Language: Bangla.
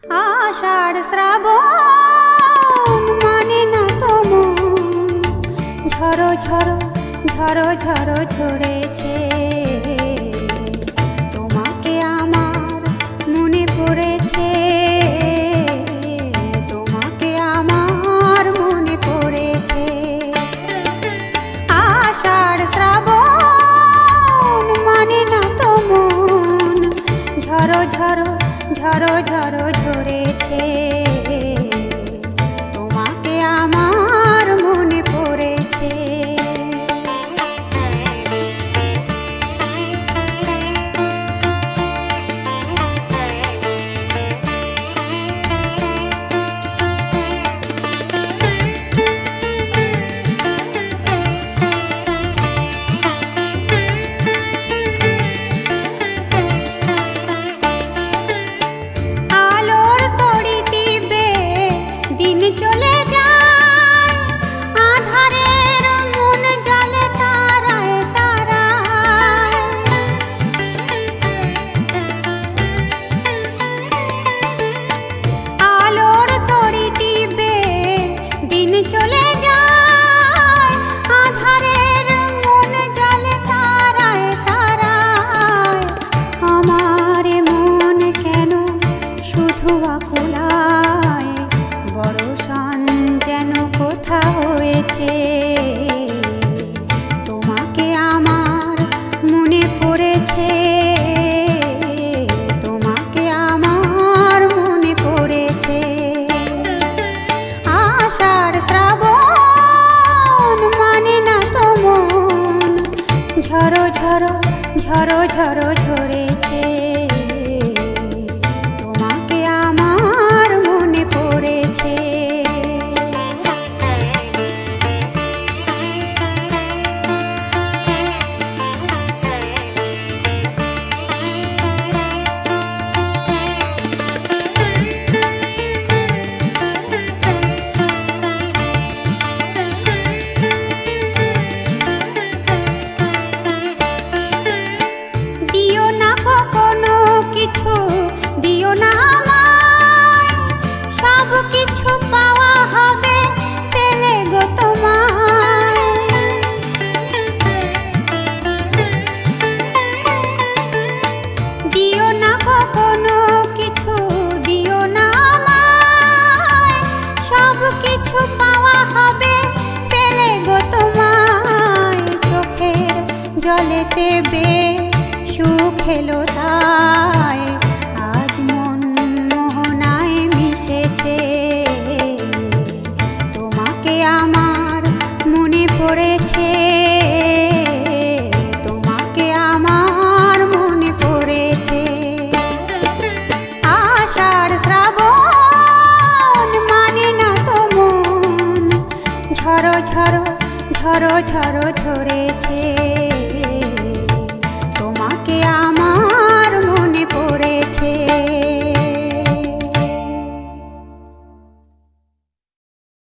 आषाढ़ श्रावण माने ना तो मन झरो झरो झरो झरो झरेছে তোমাকে আমার মনে পড়েছে তোমাকে আমার মনে পড়েছে आषाढ़ श्रावण माने ना तो मन झरो झरो झरो झरो झरेছে তোমাকে আমার মনে পড়েছে চলে যায় আধারের মন জলে তারায় তারায় আলোর তড়ি টিপে দিন চলে যায় আধারের মন জলে তারায় তারায় আমার মন কেন শুধু আকুলায় বর্ষণ যেন কোথা হয়েছে তোমাকে আমার মনে পড়েছে তোমাকে আমার মনে পড়েছে আষাঢ় শ্রাবণ মানে না তো মন ঝরো ঝরো ঝরো ঝরো ঝরেছে তোমাকে আমার মনে পড়েছে কিছু দিও না আমায় সব কিছু পাওয়া হবে পেলে গো তোমায় দিও না কখনো কিছু দিও না আমায় সব কিছু পাওয়া হবে পেলে গো তোমায় চোখের জলেতে বে সুখ এলো তাই আজ মন মোহনায় মিশেছে তোমাকে আমার মনে পড়েছে তোমাকে আমার মনে পড়েছে আষাঢ় শ্রাবণ মানে না তো মন ঝরো ঝরো ঝরো ঝরো ঝরেছে